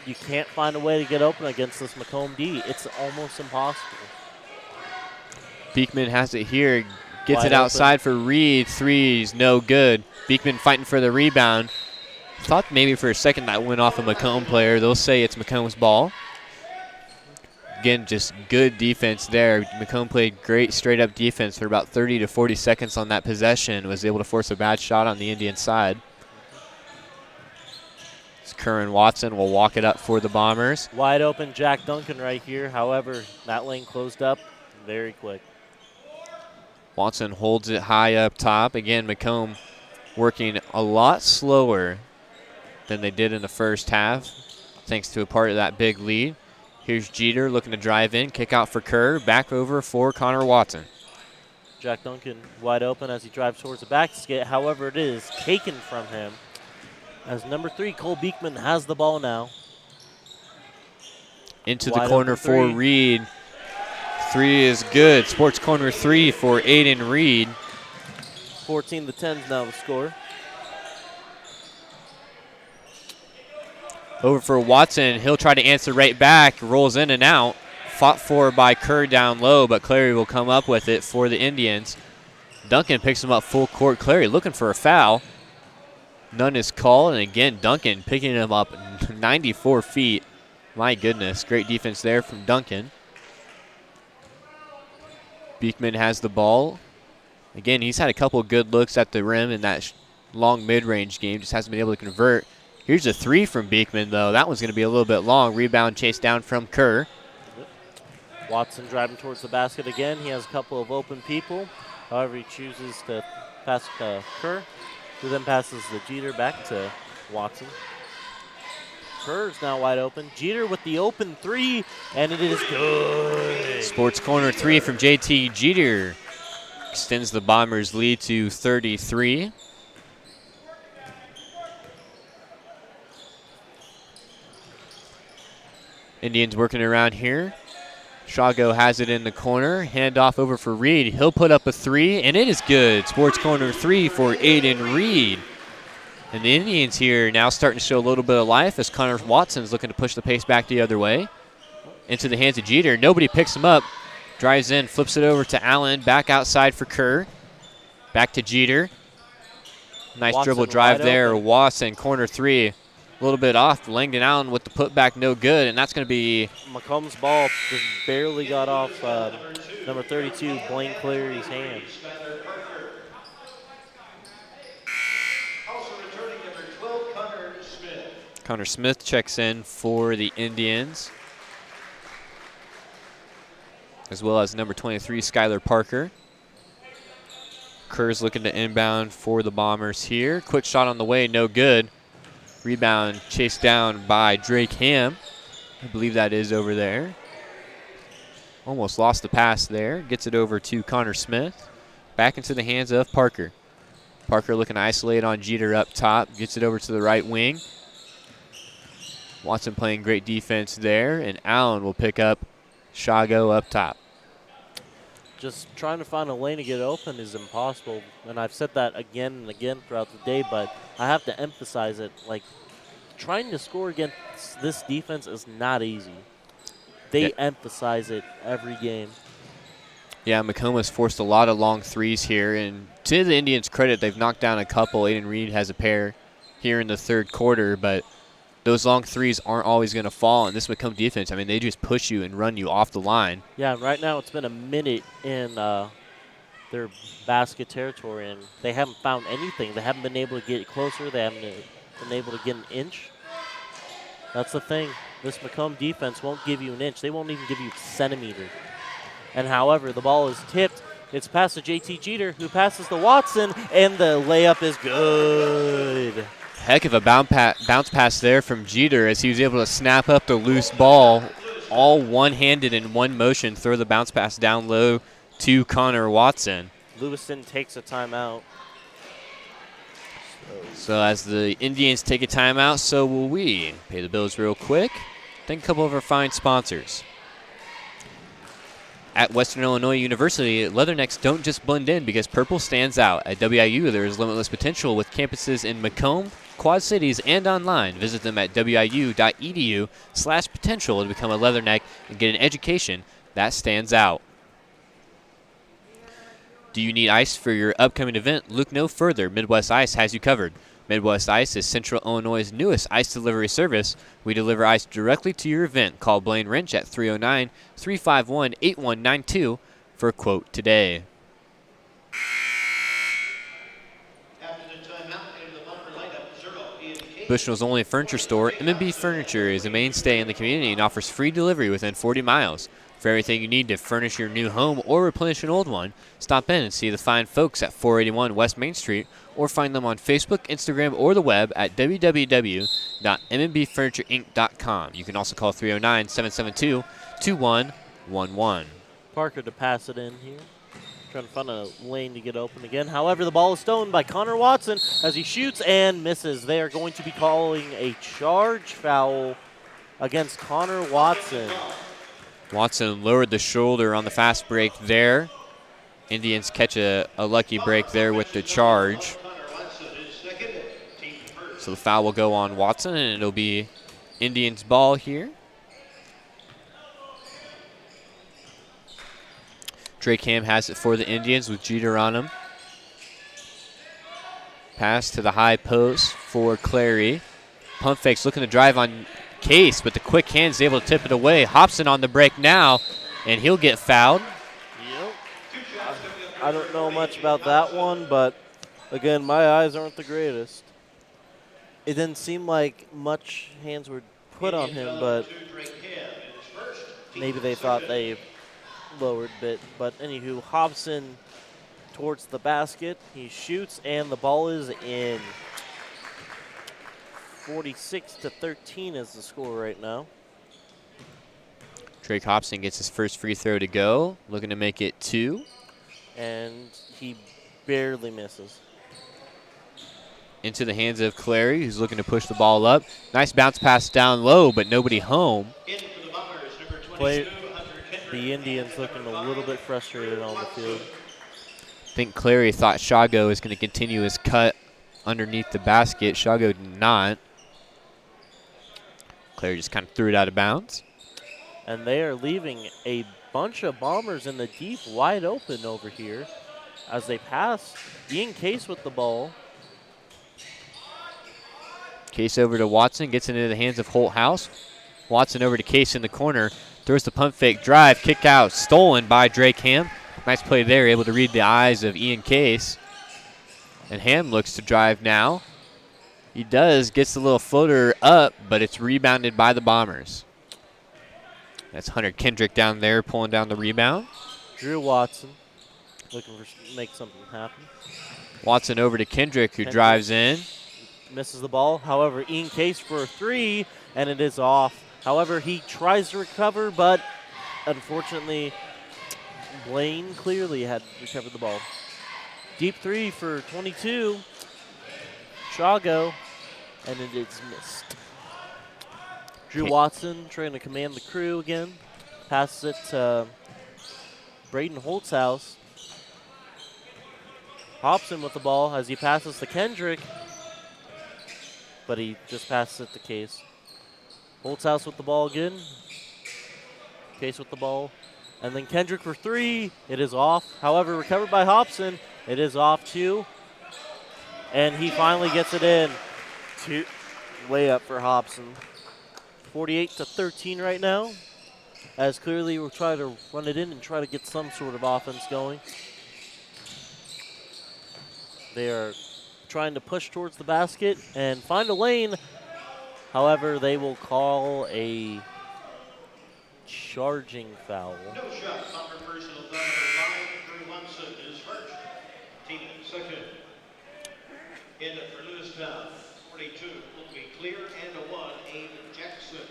you can't find a way to get open against this Macomb D. It's almost impossible. Beekman has it here. Gets it outside for Reed. Three's no good. Beekman fighting for the rebound. Thought maybe for a second that went off a Macomb player. They'll say it's Macomb's ball. Again, just good defense there. Macomb played great straight-up defense for about 30 to 40 seconds on that possession. Was able to force a bad shot on the Indian side. Kerr and Watson will walk it up for the Bombers. Wide open Jack Duncan right here. However, that lane closed up very quick. Watson holds it high up top. Again, Macomb working a lot slower than they did in the first half, thanks to a part of that big lead. Here's Jeter looking to drive in, kick out for Kerr, back over for Connor Watson. Jack Duncan wide open as he drives towards the basket. However, it is taken from him as number 3, Cole Beekman, has the ball now. Into the corner for Reed. 3 is good. Sports corner 3 for Aiden Reed. 14-10 now the score. Over for Watson. He'll try to answer right back. Rolls in and out. Fought for by Kerr down low, but Clary will come up with it for the Indians. Duncan picks him up full court. Clary looking for a foul. None is called, and again, Duncan picking him up 94 feet. My goodness, great defense there from Duncan. Beekman has the ball. Again, he's had a couple good looks at the rim in that long mid-range game. Just hasn't been able to convert. Here's a 3 from Beekman, though. That one's going to be a little bit long. Rebound chased down from Kerr. Watson driving towards the basket again. He has a couple of open people. However, he chooses to pass to Kerr, who then passes the Jeter back to Watson. Kerr's now wide open. Jeter with the open 3, and it is good. Sports corner 3 from JT Jeter. Extends the Bombers' lead to 33. Indians working around here. Shago has it in the corner. Handoff over for Reed. He'll put up a 3, and it is good. Sports corner 3 for Aiden Reed. And the Indians here now starting to show a little bit of life as Connor Watson's looking to push the pace back the other way. Into the hands of Jeter. Nobody picks him up. Drives in, flips it over to Allen. Back outside for Kerr. Back to Jeter. Nice Watson dribble drive wide there. open. Watson, corner three. A little bit off. Langdon Allen with the putback, no good. And that's going to be Macomb's ball just barely got off number 32, Blaine Cleary's hand. Also returning number 12, Connor Smith. Connor Smith checks in for the Indians, as well as number 23, Skylar Parker. Kerr's looking to inbound for the Bombers here. Quick shot on the way, no good. Rebound chased down by Drake Ham. I believe that is over there. Almost lost the pass there. Gets it over to Connor Smith. Back into the hands of Parker. Parker looking to isolate on Jeter up top. Gets it over to the right wing. Watson playing great defense there. And Allen will pick up Shago up top. Just trying to find a lane to get open is impossible. And I've said that again and again throughout the day, but I have to emphasize it. Like, trying to score against this defense is not easy. They emphasize it every game. Yeah, Macomb has forced a lot of long threes here. And to the Indians' credit, they've knocked down a couple. Aiden Reed has a pair here in the third quarter, but those long threes aren't always going to fall. And this Macomb defense, I mean, they just push you and run you off the line. Yeah, right now it's been a minute in their basket territory, and they haven't found anything. They haven't been able to get closer. They haven't been able to get an inch. That's the thing. This Macomb defense won't give you an inch. They won't even give you a centimeter. And however, the ball is tipped. It's past to JT Jeter, who passes to Watson, and the layup is good. Heck of a bounce pass there from Jeter as he was able to snap up the loose ball, all one-handed in one motion, throw the bounce pass down low to Connor Watson. Lewiston takes a timeout. So as the Indians take a timeout, so will we. Pay the bills real quick. Thank a couple of our fine sponsors. At Western Illinois University, Leathernecks don't just blend in because purple stands out. At WIU, there is limitless potential with campuses in Macomb, Quad Cities, and online. Visit them at wiu.edu/potential to become a Leatherneck and get an education that stands out. Do you need ice for your upcoming event? Look no further. Midwest Ice has you covered. Midwest Ice is Central Illinois' newest ice delivery service. We deliver ice directly to your event. Call Blaine Wrench at 309-351-8192 for a quote today. Bushnell's only furniture store, M&B Furniture, is a mainstay in the community and offers free delivery within 40 miles. For everything you need to furnish your new home or replenish an old one, stop in and see the fine folks at 481 West Main Street or find them on Facebook, Instagram, or the web at www.mbfurnitureiinc.com. You can also call 309-772-2111. Parker to pass it in here. Trying to find a lane to get open again. However, the ball is stolen by Connor Watson as he shoots and misses. They are going to be calling a charge foul against Connor Watson. Watson lowered the shoulder on the fast break there. Indians catch a lucky break there with the charge. So the foul will go on Watson, and it'll be Indians ball here. Drake Ham has it for the Indians with Jeter on him. Pass to the high post for Clary. Pump fakes looking to drive on Case, but the quick hand's able to tip it away. Hobson on the break now, and he'll get fouled. Yep. I don't know much about that one, but again, my eyes aren't the greatest. It didn't seem like much hands were put on him, but maybe they thought they lowered a bit. But anywho, Hobson towards the basket. He shoots, and the ball is in. 46-13 is the score right now. Drake Hobson gets his first free throw to go, looking to make it 2. And he barely misses. Into the hands of Clary, who's looking to push the ball up. Nice bounce pass down low, but nobody home. The Indians looking a little bit frustrated on the field. I think Clary thought Shago was going to continue his cut underneath the basket. Shago did not. Clary just kind of threw it out of bounds. And they are leaving a bunch of Bombers in the deep, wide open over here as they pass. Ian Case with the ball. Case over to Watson, gets into the hands of Holthouse. Watson over to Case in the corner, throws the pump fake drive, kick out, stolen by Drake Ham. Nice play there, able to read the eyes of Ian Case. And Ham looks to drive now. He does, gets the little floater up, but it's rebounded by the Bombers. That's Hunter Kendrick down there pulling down the rebound. Drew Watson looking for make something happen. Watson over to Kendrick, who drives in. Misses the ball. However, Ian Case for a 3, and it is off. However, he tries to recover, but unfortunately, Blaine clearly had recovered the ball. Deep 3 for 22. Chago, and it is missed. Drew Watson trying to command the crew again. Passes it to Braden Holtzhaus. Hobson with the ball as he passes to Kendrick, but he just passes it to Case. Holtzhaus with the ball again. Case with the ball. And then Kendrick for 3. It is off. However, recovered by Hobson. It is off too. And he finally gets it in. Way up for Hobson. 48-13 right now. As clearly we'll try to run it in and try to get some sort of offense going. They are trying to push towards the basket and find a lane. However, they will call a charging foul. No shot, Bomber personal foul number 5. Drew Watson is first. Team second. In for Lewistown, 42 will be clear, and a 1, Aiden Jackson.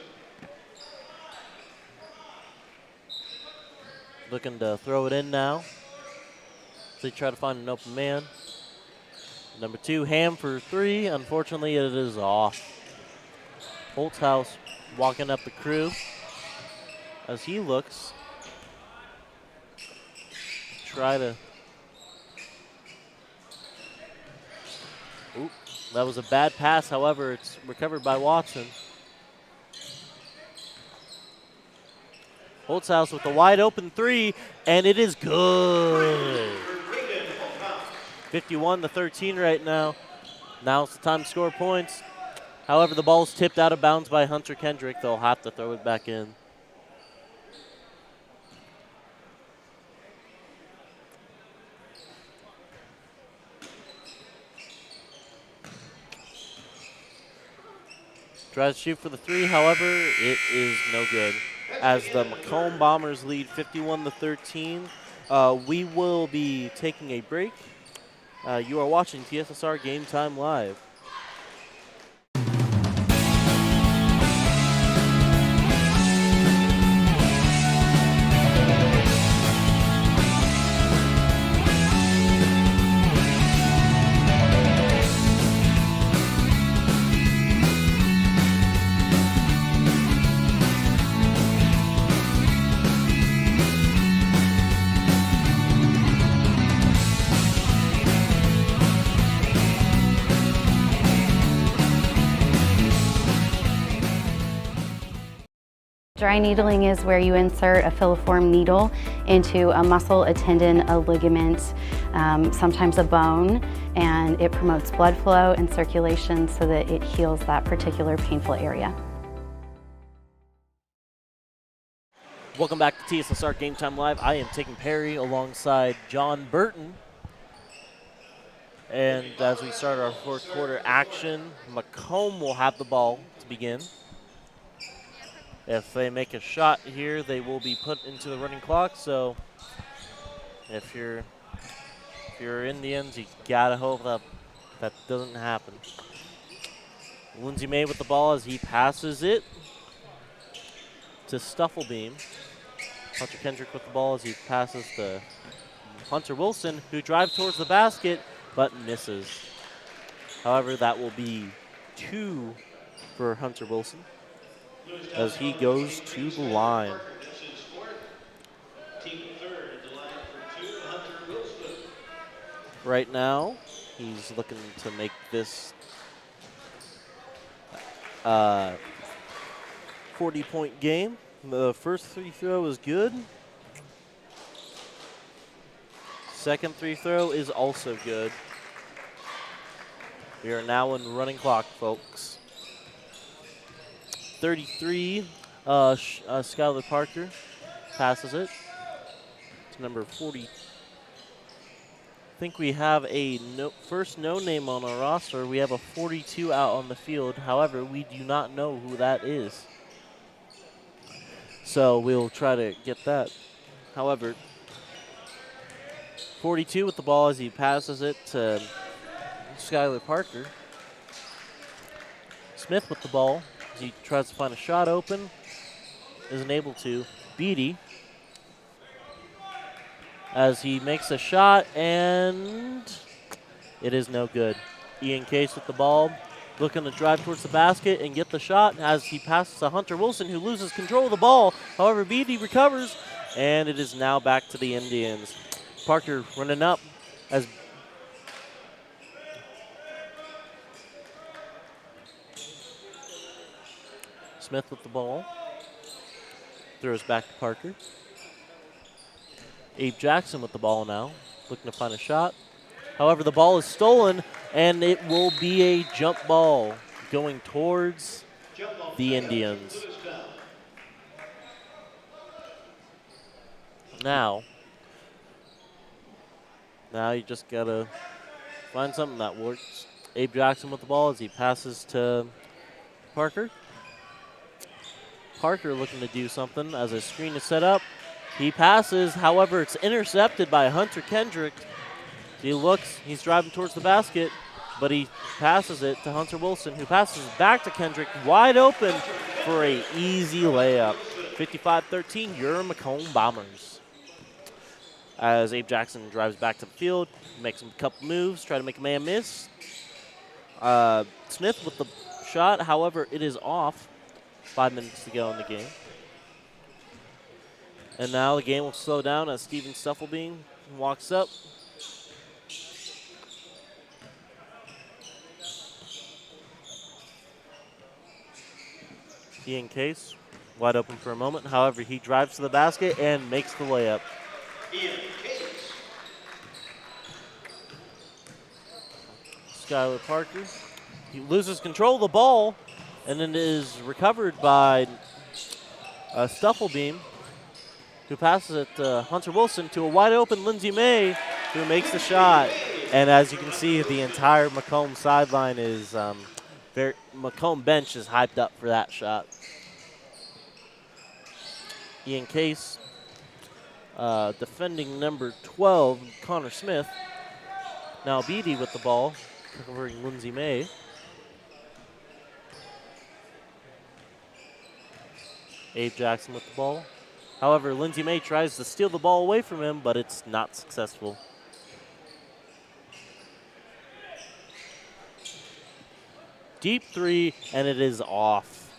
Looking to throw it in now. They try to find an open man. Number 2, Ham for 3. Unfortunately, it is off. Holtzhaus walking up the crew as he looks. Try to. Oop, that was a bad pass. However, it's recovered by Watson. Holtzhaus with a wide open 3, and it is good. 51-13 right now. Now it's the time to score points. However, the ball's tipped out of bounds by Hunter Kendrick. They'll have to throw it back in. Tries to shoot for the 3, however, it is no good. As the Macomb Bombers lead 51-13, we will be taking a break. You are watching TSSR Game Time Live. Dry needling is where you insert a filiform needle into a muscle, a tendon, a ligament, sometimes a bone, and it promotes blood flow and circulation so that it heals that particular painful area. Welcome back to TSSR Game Time Live. I am Taken Perry alongside John Burton. And as we start our fourth quarter action, Macomb will have the ball to begin. If they make a shot here, they will be put into the running clock. So if you're Indians, you gotta hope that doesn't happen. Lindsey May with the ball as he passes it to Stufflebeam. Hunter Kendrick with the ball as he passes to Hunter Wilson, who drives towards the basket but misses. However, that will be 2 for Hunter Wilson as he goes to the line. Right now, he's looking to make this 40-point game. The first free throw is good. Second free throw is also good. We are now in running clock, folks. 33, Skylar Parker passes it to number 40. I think we have a first no name on our roster. We have a 42 out on the field. However, we do not know who that is. So we'll try to get that. However, 42 with the ball as he passes it to Skylar Parker. Smith with the ball as he tries to find a shot open. Isn't able to. Beatty as he makes a shot, and it is no good. Ian Case with the ball, looking to drive towards the basket and get the shot as he passes to Hunter Wilson, who loses control of the ball. However, Beatty recovers, and it is now back to the Indians. Parker running up as Smith with the ball. Throws back to Parker. Abe Jackson with the ball now, looking to find a shot. However, the ball is stolen, and it will be a jump ball going towards the Indians. Now you just got to find something that works. Abe Jackson with the ball as he passes to Parker. Parker looking to do something as a screen is set up. He passes, however, it's intercepted by Hunter Kendrick. He looks, he's driving towards the basket, but he passes it to Hunter Wilson, who passes back to Kendrick, wide open for an easy layup. 55-13, your Macomb Bombers. As Abe Jackson drives back to the field, makes a couple moves, try to make a man miss. Smith with the shot, however, it is off. 5 minutes to go in the game. And now the game will slow down as Steven Stuffelbein walks up. Ian Case, wide open for a moment. However, he drives to the basket and makes the layup. Ian Case. Skylar Parker, he loses control of the ball, and then is recovered by Stuffelbein, who passes it to Hunter Wilson to a wide open Lindsey May, who makes the shot. And as you can see, the entire Macomb sideline is Macomb bench is hyped up for that shot. Ian Case, defending number 12, Connor Smith. Now Beatty with the ball, covering Lindsey May. Abe Jackson with the ball. However, Lindsey May tries to steal the ball away from him, but it's not successful. Deep three, and it is off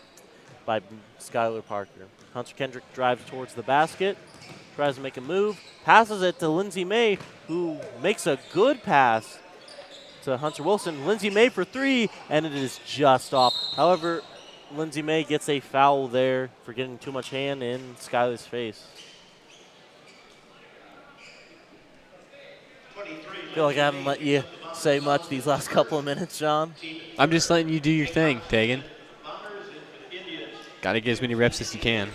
by Skylar Parker. Hunter Kendrick drives towards the basket, tries to make a move, passes it to Lindsey May, who makes a good pass to Hunter Wilson. Lindsey May for three, and it is just off. However, Lindsey May gets a foul there for getting too much hand in Skylar's face. I feel like I haven't let you say much these last couple of minutes, John. I'm just letting you do your thing, Tegan. Got to get as many reps as you can.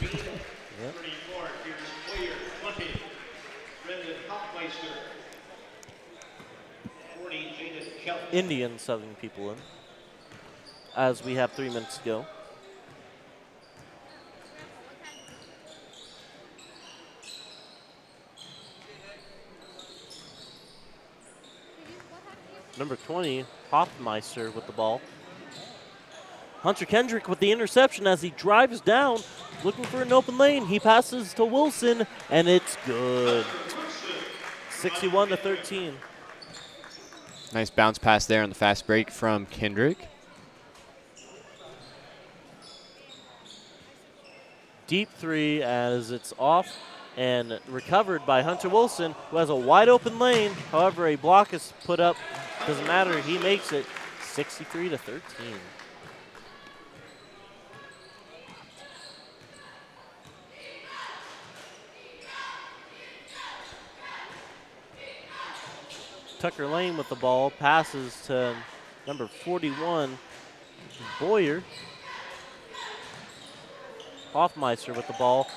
Indians subbing people in as we have 3 minutes to go. Number 20, Hoffmeister with the ball. Hunter Kendrick with the interception as he drives down, looking for an open lane. He passes to Wilson, and it's good. 61-13. Nice bounce pass there on the fast break from Kendrick. Deep three as it's off and recovered by Hunter Wilson, who has a wide open lane. However, a block is put up. Doesn't matter. He makes it 63-13. Tucker Lane with the ball, passes to number 41, Boyer. Hoffmeister with the ball.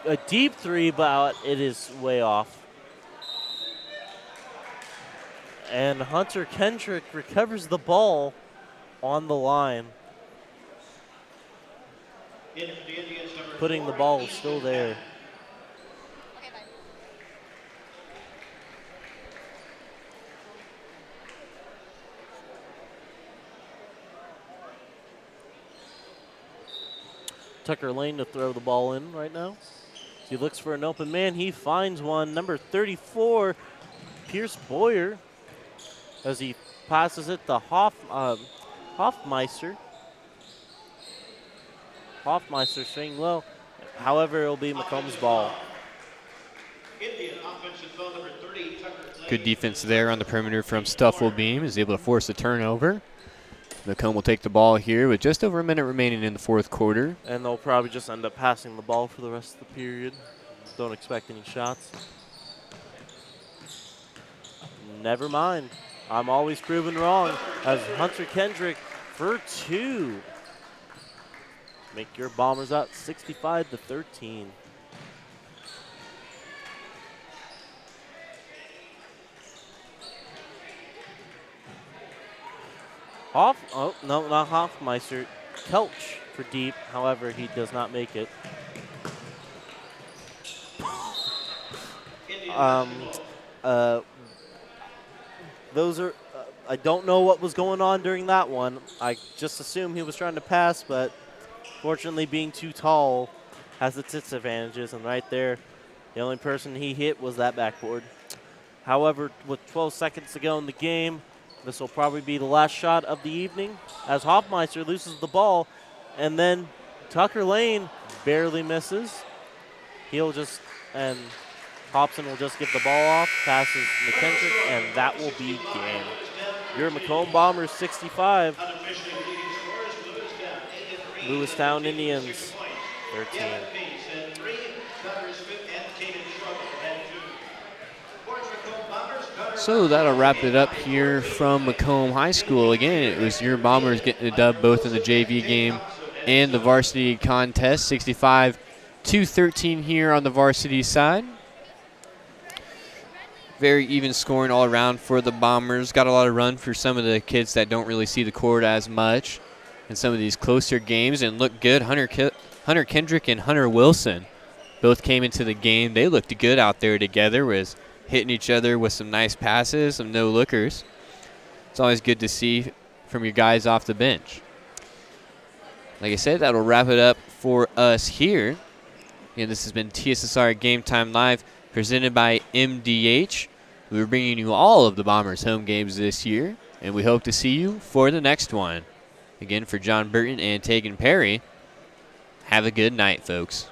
A deep three, but it is way off. And Hunter Kendrick recovers the ball on the line. Putting the ball still there. Tucker Lane to throw the ball in right now. He looks for an open man. He finds one. Number 34, Pierce Boyer, as he passes it to Hoffmeister. Hoffmeister swinging low. However, it will be Macomb's ball. Good defense there on the perimeter from Stufflebeam. Is able to force a turnover. Macomb will take the ball here with just over a minute remaining in the fourth quarter. And they'll probably just end up passing the ball for the rest of the period. Don't expect any shots. Never mind. I'm always proven wrong, as Hunter Kendrick for 2. Make your Bombers out 65-13. Oh, no, not Hoffmeister. Kelch for deep. However, he does not make it. Those are, I don't know what was going on during that one. I just assumed he was trying to pass, but fortunately being too tall has its disadvantages, and right there, the only person he hit was that backboard. However, with 12 seconds to go in the game, this will probably be the last shot of the evening, as Hoffmeister loses the ball, and then Tucker Lane barely misses. He'll just, and Hobson will just give the ball off, passes McKendrick, and that will be game. Your Macomb Bombers 65, Lewistown Indians 13. So that'll wrap it up here from Macomb High School. Again, it was your Bombers getting the dub both in the JV game and the varsity contest, 65-13 here on the varsity side. Very even scoring all around for the Bombers. Got a lot of run for some of the kids that don't really see the court as much in some of these closer games, and look good. Hunter Kendrick and Hunter Wilson both came into the game. They looked good out there together, was hitting each other with some nice passes, some no-lookers. It's always good to see from your guys off the bench. Like I said, that'll wrap it up for us here. And this has been TSSR Game Time Live, presented by MDH. We're bringing you all of the Bombers home games this year, and we hope to see you for the next one. Again, for John Burton and Tegan Perry, have a good night, folks.